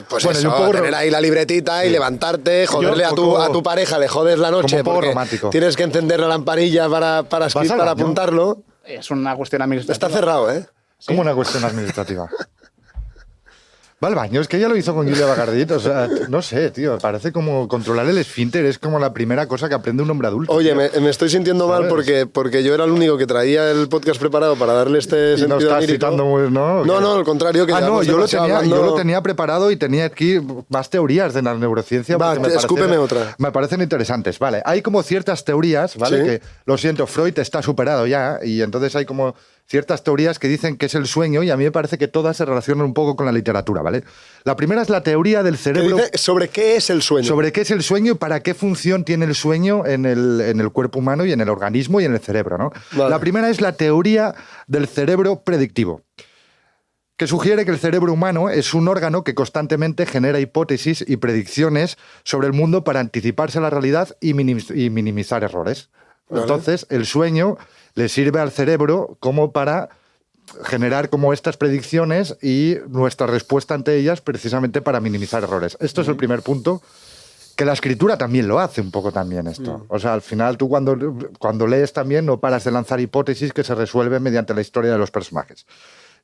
pues Bueno, eso, y un poco tener ahí la libretita y levantarte, joderle Yo, a poco- tu pareja, le jodes la noche como un poco porque romántico. tienes que encender la lamparilla para escribir, al para baño? apuntarlo. Es una cuestión administrativa. Está cerrado, ¿eh? Como una cuestión administrativa. Va al baño, es que ella lo hizo con Julia Bacardit, o sea, no sé, tío, parece como controlar el esfínter, es como la primera cosa que aprende un hombre adulto. Oye, tío. me estoy sintiendo mal ¿Sabes? porque yo era el único que traía el podcast preparado para darle este Y no sentido estás onírico. citando muy, ¿no? No, al contrario. Que No, llevamos yo lo, demasiado tenía, hablando. yo lo tenía preparado y tenía aquí más teorías de la neurociencia. Va, porque escúpeme otra. Me parecen interesantes. Vale, hay como ciertas teorías, ¿vale? Sí. Que, lo siento, Freud está superado ya y entonces hay como ciertas teorías que dicen que es el sueño y a mí me parece que todas se relacionan un poco con la literatura, ¿vale? La primera es la teoría del cerebro. ¿Sobre qué es el sueño? Sobre qué es el sueño y para qué función tiene el sueño en el cuerpo humano y en el organismo y en el cerebro, ¿no? Vale. La primera es la teoría del cerebro predictivo, que sugiere que el cerebro humano es un órgano que constantemente genera hipótesis y predicciones sobre el mundo para anticiparse a la realidad y minimizar errores. Vale. Entonces, el sueño le sirve al cerebro como para generar como estas predicciones y nuestra respuesta ante ellas precisamente para minimizar errores. Esto es el primer punto, que la escritura también lo hace un poco también esto. O sea, al final tú cuando lees también no paras de lanzar hipótesis que se resuelven mediante la historia de los personajes.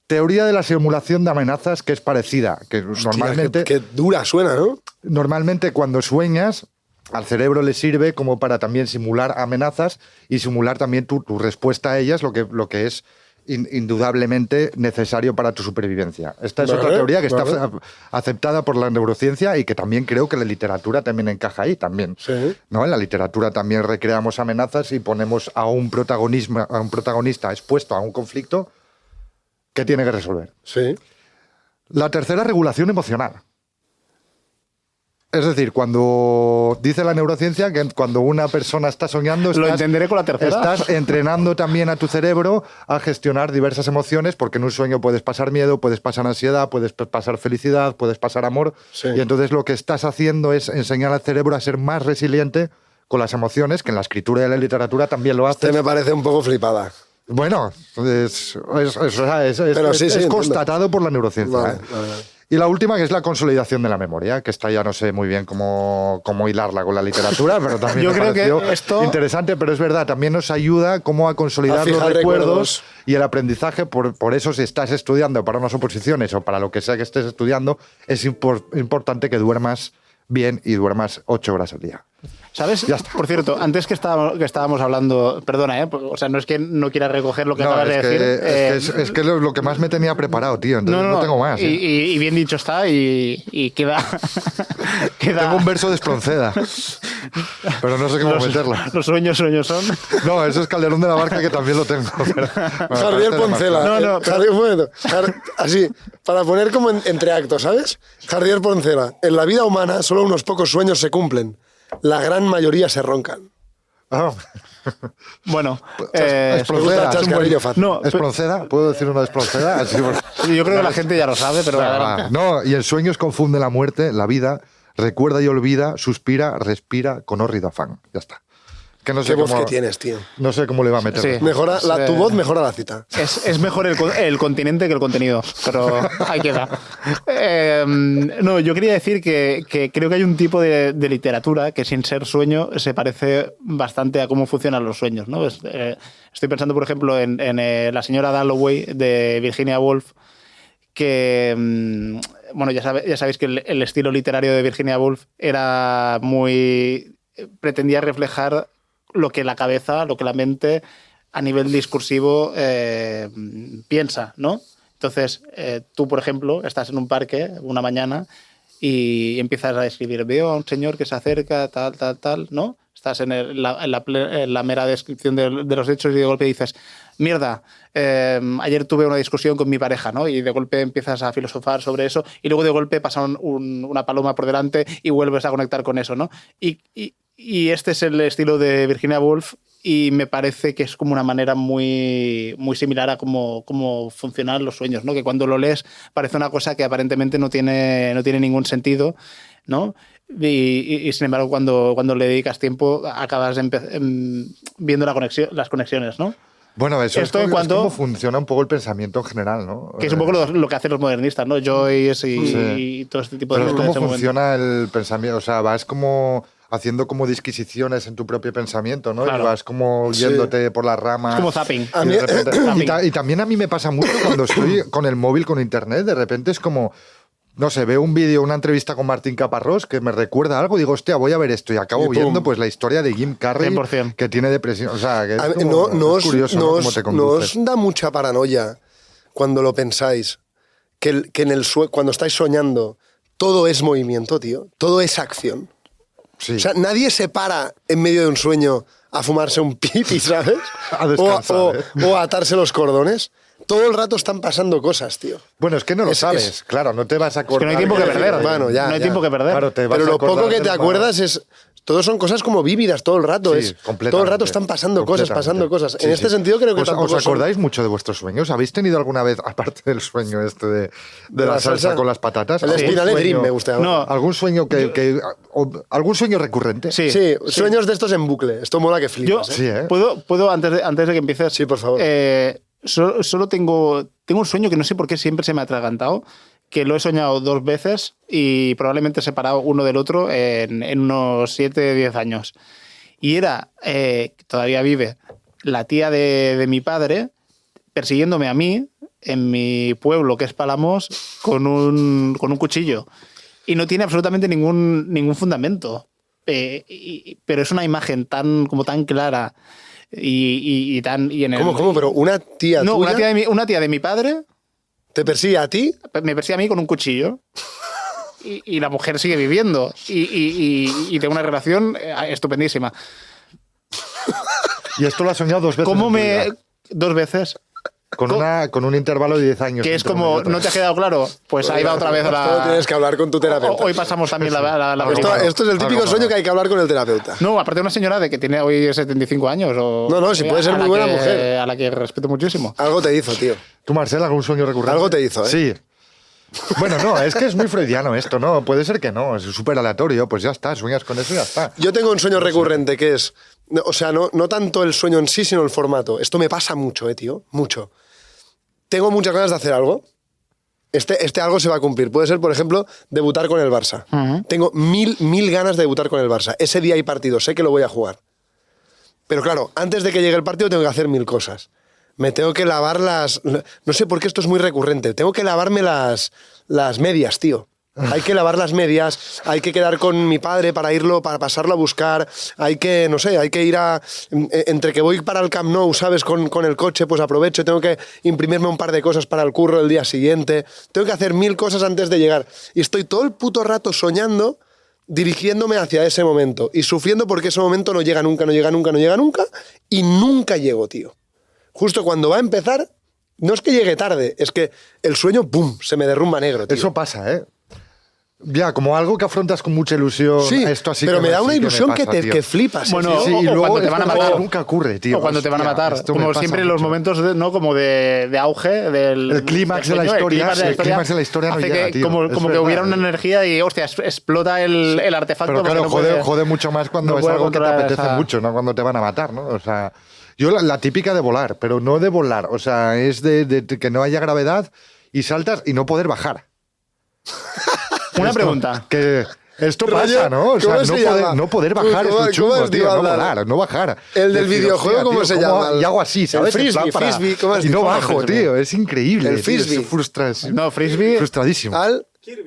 Teoría de la simulación de amenazas, que es parecida, que normalmente... Qué dura suena, ¿no? Normalmente cuando sueñas, al cerebro le sirve como para también simular amenazas y simular también tu respuesta a ellas, lo que es indudablemente necesario para tu supervivencia. Esta es otra teoría que está aceptada por la neurociencia y que también creo que la literatura también encaja ahí también. Sí. ¿No? En la literatura también recreamos amenazas y ponemos a un protagonista expuesto a un conflicto que tiene que resolver. Sí. La tercera, regulación emocional. Es decir, cuando dice la neurociencia que cuando una persona está soñando... Lo entenderé con la tercera. Estás entrenando también a tu cerebro a gestionar diversas emociones, porque en un sueño puedes pasar miedo, puedes pasar ansiedad, puedes pasar felicidad, puedes pasar amor. Sí. Y entonces lo que estás haciendo es enseñar al cerebro a ser más resiliente con las emociones, que en la escritura y en la literatura también lo hace. Me parece un poco flipada. Bueno, es sí, constatado por la neurociencia. Vale, ¿eh? vale. Y la última, que es la consolidación de la memoria, que esta ya no sé muy bien cómo hilarla con la literatura, pero también Yo me creo pareció que esto... interesante, pero es verdad, también nos ayuda como a consolidar A los fijar recuerdos y el aprendizaje. Por eso, si estás estudiando para unas oposiciones o para lo que sea que estés estudiando, es importante que duermas bien y duermas 8 horas al día. ¿Sabes? Ya está. Por cierto, antes que estábamos hablando... Perdona, o sea, no es que no quiera recoger lo que acabas de decir. Es que lo que más me tenía preparado, tío. Entonces no tengo más. Y bien dicho está y queda... Tengo un verso de Espronceda, pero no sé cómo meterla. Los sueños son... No, eso es Calderón de la Barca, que también lo tengo. Javier Poncela. No, Javier, un momento. Así, para poner como entre actos, ¿sabes? Javier Poncela. En la vida humana solo unos pocos sueños se cumplen. La gran mayoría se roncan. Ah. Bueno, Espronceda. Chascarrillo fácil. no, ¿Espronceda? ¿Puedo decir una de Espronceda? Así, yo creo que la gente ya lo sabe, pero... No, y en sueños confunde la muerte, la vida, recuerda y olvida, suspira, respira con hórrido afán. Ya está. Que no sé Qué voz cómo, que tienes, tío. No sé cómo le va a meter. Sí. Mejora, tu voz mejora la cita. Es mejor el continente que el contenido, pero ahí queda. No, yo quería decir que creo que hay un tipo de literatura que sin ser sueño se parece bastante a cómo funcionan los sueños, ¿no? Estoy pensando, por ejemplo, en La señora Dalloway de Virginia Woolf, que, bueno, ya sabéis que el estilo literario de Virginia Woolf era pretendía reflejar lo que la cabeza, lo que la mente a nivel discursivo piensa, ¿no? Entonces, tú, por ejemplo, estás en un parque una mañana y empiezas a escribir, veo a un señor que se acerca, tal, ¿no? Estás en la mera descripción de los hechos y de golpe dices, mierda, ayer tuve una discusión con mi pareja, ¿no? Y de golpe empiezas a filosofar sobre eso y luego de golpe pasa una paloma por delante y vuelves a conectar con eso, ¿no? Y este es el estilo de Virginia Woolf y me parece que es como una manera muy, muy similar a cómo funcionan los sueños, ¿no? Que cuando lo lees parece una cosa que aparentemente no tiene ningún sentido, ¿no? Y sin embargo, cuando le dedicas tiempo acabas viendo las conexiones, ¿no? Bueno, eso Esto es en cuanto- cómo funciona un poco el pensamiento en general, ¿no? Que es un poco lo que hacen los modernistas, ¿no? Joyce y todo este tipo de Pero es cosas. cómo funciona el pensamiento, o sea, vas como haciendo como disquisiciones en tu propio pensamiento, ¿no? Claro. Y vas como yéndote por las ramas. Es como zapping. A Y, mí- de repente- Zapping. y también a mí me pasa mucho cuando estoy con el móvil, con internet, de repente es como, no sé, veo un vídeo, una entrevista con Martín Caparrós que me recuerda algo, digo, hostia, voy a ver esto y acabo Y pum. viendo pues la historia de Jim Carrey 100%. que tiene depresión, o sea, que es, A ver, como- es curioso, ¿no? Cómo te no conduces. os da mucha paranoia cuando lo pensáis, que cuando estáis soñando todo es movimiento, tío, todo es acción. Sí. O sea, nadie se para en medio de un sueño a fumarse un pipi, ¿sabes? A descansar, o a atarse los cordones. Todo el rato están pasando cosas, tío. Bueno, es que no lo sabes, claro, no te vas a acordar. que no hay tiempo que perder. Bueno, ya, no hay ya. tiempo que perder. Claro, te vas Pero a lo acordar poco que del te acuerdas es... Todos son cosas como vívidas todo el rato. Sí, completamente. Todo el rato están pasando cosas, pasando cosas. Sí, En este sí. sentido creo que tampoco ¿Os acordáis mucho de vuestros sueños? ¿Habéis tenido alguna vez, aparte del sueño este de la salsa con las patatas? El algún Espinale sueño- Dream me gusta. No. ¿Algún sueño algún sueño recurrente? Sí. Sí, sueños de estos en bucle. Esto mola que Yo flipas. Sí, ¿eh? puedo antes de que empieces. Sí, por favor. Solo tengo un sueño que no sé por qué siempre se me ha atragantado, que lo he soñado 2 veces y probablemente separado uno del otro en unos 7, 10 años. Y era, todavía vive, la tía de mi padre persiguiéndome a mí en mi pueblo, que es Palamos, con un cuchillo. Y no tiene absolutamente ningún fundamento. Pero es una imagen tan clara y en el... ¿Cómo? Pero una tía No, tuya una tía de mi padre te persigue a ti. me persigue a mí con un cuchillo. Y la mujer sigue viviendo. Y tengo una relación estupendísima. Y esto lo has soñado 2 veces. ¿Cómo en tu vida. 2 veces? Con un intervalo de 10 años. Que es entre como, uno y otro. ¿no te ha quedado claro? Pues ahí va otra vez Esto tienes que hablar con tu terapeuta. Hoy pasamos también la Esto, broma. esto es el típico Algo sueño malo. que hay que hablar con el terapeuta. No, aparte de una señora de que tiene hoy 75 años. No, si puede ser a muy la buena que- mujer. A la que respeto muchísimo. Algo te hizo, tío. ¿Tú, Marcel, algún sueño recurrente? Algo te hizo, ¿eh? Sí. Bueno, no, es que es muy freudiano esto, ¿no? Puede ser que no, es súper aleatorio, pues ya está, sueñas con eso y ya está. Yo tengo un sueño recurrente que es... O sea, no tanto el sueño en sí, sino el formato. Esto me pasa mucho, tío. Mucho. Tengo muchas ganas de hacer algo. Este algo se va a cumplir. Puede ser, por ejemplo, debutar con el Barça. Tengo mil ganas de debutar con el Barça. Ese día hay partido, sé que lo voy a jugar. Pero claro, antes de que llegue el partido tengo que hacer 1000 cosas. Me tengo que lavar las... No sé por qué esto es muy recurrente. Tengo que lavarme las medias, tío. Hay que lavar las medias, hay que quedar con mi padre para pasarlo a buscar, hay que, no sé, hay que ir entre que voy para el Camp Nou, ¿sabes? Con el coche, pues aprovecho, tengo que imprimirme un par de cosas para el curro el día siguiente, tengo que hacer 1000 cosas antes de llegar. Y estoy todo el puto rato soñando, dirigiéndome hacia ese momento y sufriendo porque ese momento no llega nunca, y nunca llego, tío. Justo cuando va a empezar, no es que llegue tarde, es que el sueño, ¡pum!, se me derrumba negro, tío. Eso pasa, ¿eh? Ya, como algo que afrontas con mucha ilusión. Sí, esto así pero que me da una sí que me ilusión pasa, que tío. que flipas. Bueno, ¿eh? Sí, o y luego cuando te van a es como matar. nunca ocurre, tío. O cuando te van a Hostia, matar. esto me Como pasa siempre los mucho. momentos ¿no? como de auge del El clímax de la sueño, historia, clímax sí, el clímax de la historia no hace llega, que, tío. como Es que verdad, hubiera una energía y, hostia, explota el artefacto. Pero claro, porque no puede- jode mucho más cuando no es puede algo que te controlar apetece esa- mucho, no cuando te van a matar, ¿no? O sea, yo la típica de volar, pero no de volar, o sea, es de que no haya gravedad y saltas y no poder bajar. Una pregunta. Que esto Rollo, pasa, ¿no? O sea, ¿cómo se llama? no poder bajar ¿Cómo- es muy chungo, cómo es, tío, no Iván? volar, no bajar. El del Decir, videojuego, hostia, ¿cómo tío, se llama? Y hago así, ¿sabes? El En plan frisbee, ¿cómo has y no dicho? bajo, Frisbee. tío, es increíble. El tío, frisbee. es frustras- No, frisbee. frustradísimo.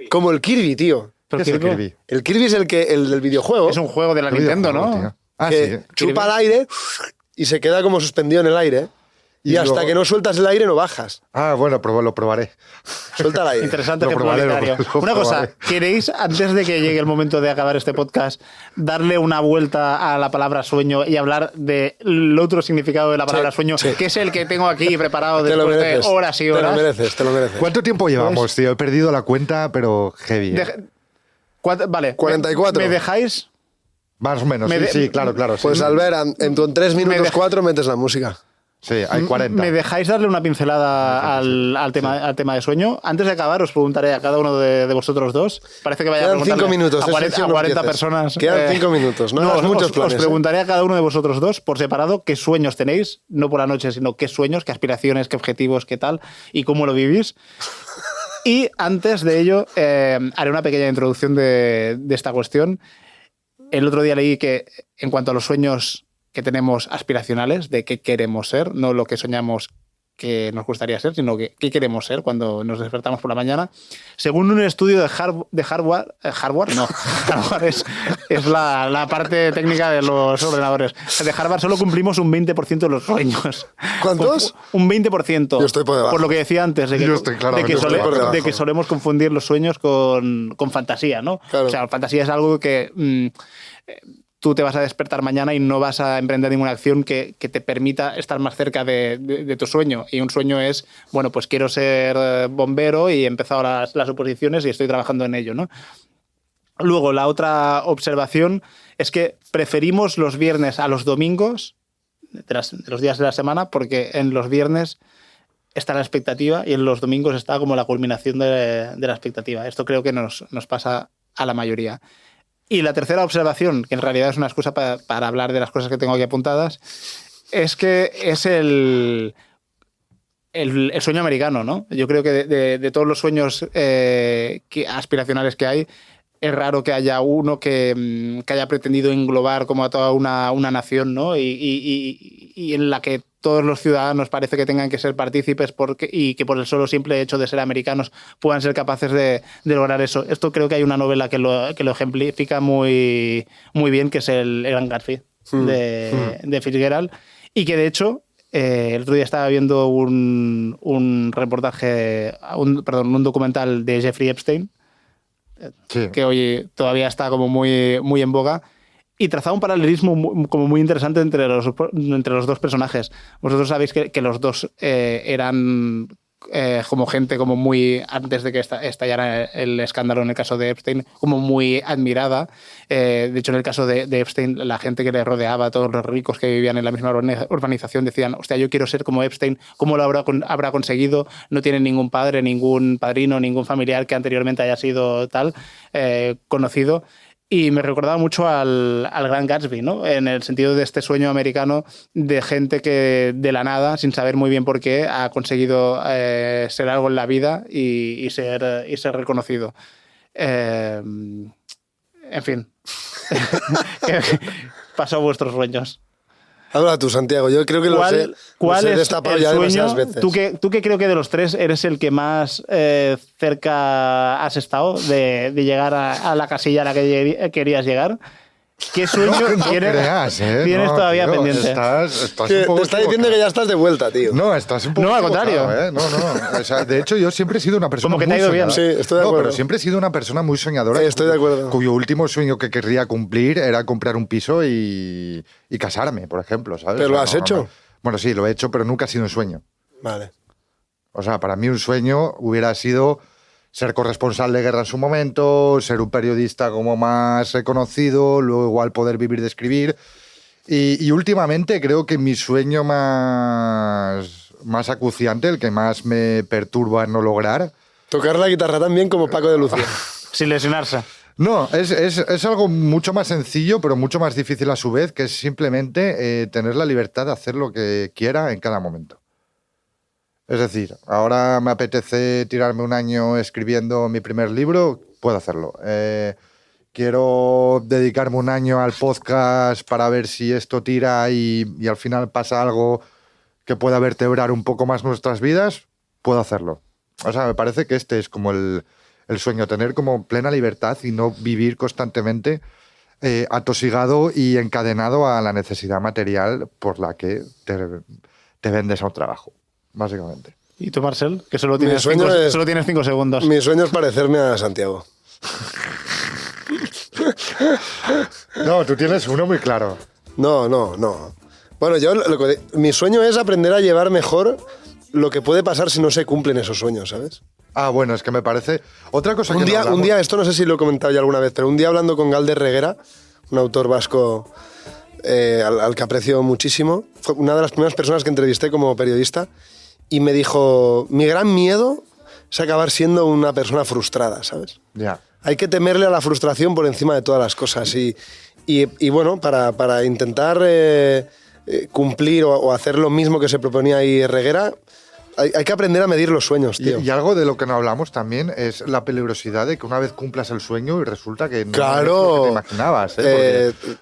Como el Kirby, tío. ¿Qué es el Kirby? El Kirby es el del videojuego Es un juego de la ¿Qué Nintendo, videojuego, ¿no? tío? Ah, que sí. chupa el aire y se queda como suspendido en el aire. Y Y hasta luego- que no sueltas el aire no bajas. Ah, bueno, lo probaré. Suelta el aire. Interesante Lo ejemplo probaré, literario. lo Una cosa, probaré. ¿queréis, antes de que llegue el momento de acabar este podcast, darle una vuelta a la palabra sueño y hablar del otro significado de la palabra Sí, sueño, sí. que es el que tengo aquí preparado Te lo después de mereces. horas y Te lo horas? mereces, te lo mereces. ¿Cuánto tiempo llevamos, tío? He perdido la cuenta, pero heavy. Vale. 44. ¿Me dejáis? Más o menos, Me de- sí, claro. Pues sí. Albert, en 3 minutos deja- 4 metes la música. Sí, hay 40. ¿Me dejáis darle una pincelada al tema de sueño? Antes de acabar, os preguntaré a cada uno de vosotros dos. Parece que vaya a Quedan preguntarle 5 minutos, a 40, Sergio, a no 40 empieces. personas. Quedan 5 minutos, no hagas muchos planes, Os preguntaré a cada uno de vosotros dos, por separado, qué sueños tenéis, no por la noche, sino qué sueños, qué aspiraciones, qué objetivos, qué tal, y cómo lo vivís. Y antes de ello, haré una pequeña introducción de esta cuestión. El otro día leí que en cuanto a los sueños que tenemos aspiracionales, de qué queremos ser, no lo que soñamos que nos gustaría ser, sino qué queremos ser cuando nos despertamos por la mañana. Según un estudio de Harvard, Harvard es la parte técnica de los ordenadores. De Harvard solo cumplimos un 20% de los sueños. ¿Cuántos? Un 20%. Yo estoy por debajo. Por lo que decía antes, de Yo que solemos confundir los sueños con fantasía, ¿no? Claro. O sea, fantasía es algo que tú te vas a despertar mañana y no vas a emprender ninguna acción que te permita estar más cerca de tu sueño. Y un sueño es, bueno, pues quiero ser bombero y he empezado las oposiciones y estoy trabajando en ello, ¿no? Luego, la otra observación es que preferimos los viernes a los domingos de los días de la semana, porque en los viernes está la expectativa y en los domingos está como la culminación de la expectativa. Esto creo que nos pasa a la mayoría. Y la tercera observación, que en realidad es una excusa para hablar de las cosas que tengo aquí apuntadas, es que es el sueño americano, ¿no? Yo creo que de todos los sueños aspiracionales que hay, es raro que haya uno que haya pretendido englobar como a toda una nación, ¿no? Y en la que todos los ciudadanos parece que tengan que ser partícipes y que por el solo simple hecho de ser americanos puedan ser capaces de lograr eso. Esto creo que hay una novela que lo ejemplifica muy, muy bien, que es el Gran Gatsby de Fitzgerald, y que de hecho el otro día estaba viendo un reportaje, un documental de Jeffrey Epstein, Sí. que hoy todavía está como muy, muy en boga, y trazaba un paralelismo como muy interesante entre los dos personajes. Vosotros sabéis que los dos eran como gente como muy, antes de que estallara el escándalo en el caso de Epstein, como muy admirada. De hecho, en el caso de Epstein, la gente que le rodeaba, todos los ricos que vivían en la misma urbanización, decían, hostia, yo quiero ser como Epstein. ¿Cómo lo habrá conseguido? No tiene ningún padre, ningún padrino, ningún familiar que anteriormente haya sido tal conocido. Y me recordaba mucho al Gran Gatsby, ¿no? En el sentido de este sueño americano de gente que de la nada, sin saber muy bien por qué, ha conseguido ser algo en la vida y ser reconocido. En fin. Pasó vuestros sueños. Habla tú, Santiago. Yo creo que ¿Cuál es destapado el ya sueño? demasiadas veces. ¿Tú que creo que de los tres eres el que más cerca has estado de llegar a la casilla a la que querías llegar? ¿Qué sueño tienes todavía pendiente? Te un poco está diciendo que ya estás de vuelta, tío. No, estás un poco No, al contrario. equivocado, ¿eh? No. O sea, de hecho, yo siempre he sido una persona Como que te muy ha ido bien. soñadora. Sí, estoy de acuerdo. No, pero siempre he sido una persona muy soñadora. Estoy de acuerdo. Cuyo último sueño que querría cumplir era comprar un piso y casarme, por ejemplo, ¿sabes? ¿Pero lo has hecho? Bueno, sí, lo he hecho, pero nunca ha sido un sueño. Vale. O sea, para mí un sueño hubiera sido ser corresponsal de guerra en su momento, ser un periodista como más reconocido, luego igual poder vivir de escribir. Y últimamente creo que mi sueño más acuciante, el que más me perturba en no lograr... Tocar la guitarra tan bien como Paco de Lucía. Sin lesionarse. No, es algo mucho más sencillo, pero mucho más difícil a su vez, que es simplemente tener la libertad de hacer lo que quiera en cada momento. Es decir, ahora me apetece tirarme un año escribiendo mi primer libro, puedo hacerlo. Quiero dedicarme un año al podcast para ver si esto tira y al final pasa algo que pueda vertebrar un poco más nuestras vidas, puedo hacerlo. O sea, me parece que este es como el sueño, tener como plena libertad y no vivir constantemente atosigado y encadenado a la necesidad material por la que te vendes a un trabajo, básicamente. ¿Y tú, Marcel? Que solo tienes sueño 5 segundos. Mi sueño es parecerme a Santiago. No, tú tienes uno muy claro. No. Bueno, mi sueño es aprender a llevar mejor lo que puede pasar si no se cumplen esos sueños, ¿sabes? Ah, bueno, es que me parece... Otra cosa Un día, esto no sé si lo he comentado ya alguna vez, pero un día hablando con Galder Reguera, un autor vasco al que aprecio muchísimo, fue una de las primeras personas que entrevisté como periodista, y me dijo, mi gran miedo es acabar siendo una persona frustrada, ¿sabes? Ya. Hay que temerle a la frustración por encima de todas las cosas. Y bueno, para intentar cumplir o hacer lo mismo que se proponía ahí Reguera, Hay que aprender a medir los sueños, tío. Y algo de lo que no hablamos también es la peligrosidad de que una vez cumplas el sueño y resulta que no Claro. es lo que te imaginabas.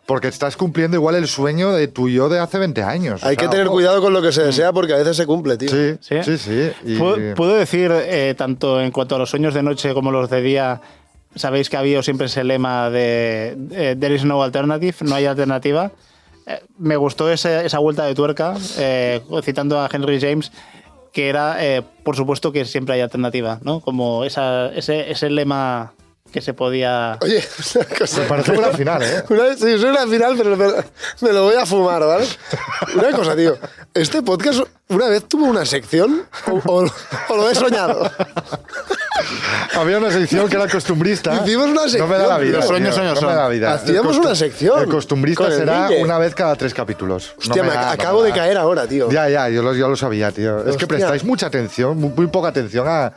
Porque estás cumpliendo igual el sueño de tu yo de hace 20 años. Hay que tener cuidado con lo que se desea porque a veces se cumple, tío. Sí, ¿Sí? sí, sí. Y- Puedo decir, tanto en cuanto a los sueños de noche como los de día, sabéis que ha habido siempre ese lema de there is no alternative, no hay alternativa. Me gustó esa vuelta de tuerca, citando a Henry James, que era, por supuesto, que siempre hay alternativa, ¿no? Como ese lema que se podía... Oye, una cosa. Me parece buena final, ¿eh? Sí, soy una final, pero me lo voy a fumar, ¿vale? Una cosa, tío. Este podcast una vez tuvo una sección o lo he soñado. Había una sección que era costumbrista. Hicimos una sección. No me da la vida. Los sueños tío, son. no me da la vida. Hacíamos una sección El costumbrista con el será Guille. una vez cada 3 capítulos. Hostia, No me da, acabo no me de da. caer ahora, tío. Ya, yo lo sabía, tío. Es que Hostia. prestáis mucha atención, muy poca atención a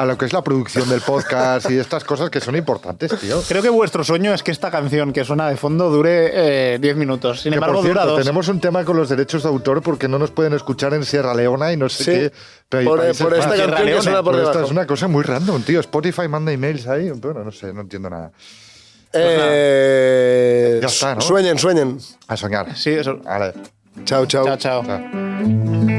lo que es la producción del podcast y estas cosas que son importantes, tío. Creo que vuestro sueño es que esta canción que suena de fondo dure 10 minutos. Sin Que, embargo, por cierto, dura 2. tenemos un tema con los derechos de autor porque no nos pueden escuchar en Sierra Leona y no sé Sí. qué. Pero hay Por países esta más. Sierra canción que Leone. suena por Pero debajo. esta es una cosa muy random, tío. Spotify manda emails ahí. Bueno, no sé, no entiendo nada. Ya está, ¿no? Sueñen. A soñar. Sí, eso. Chao, chao. Chao, chao. Chao.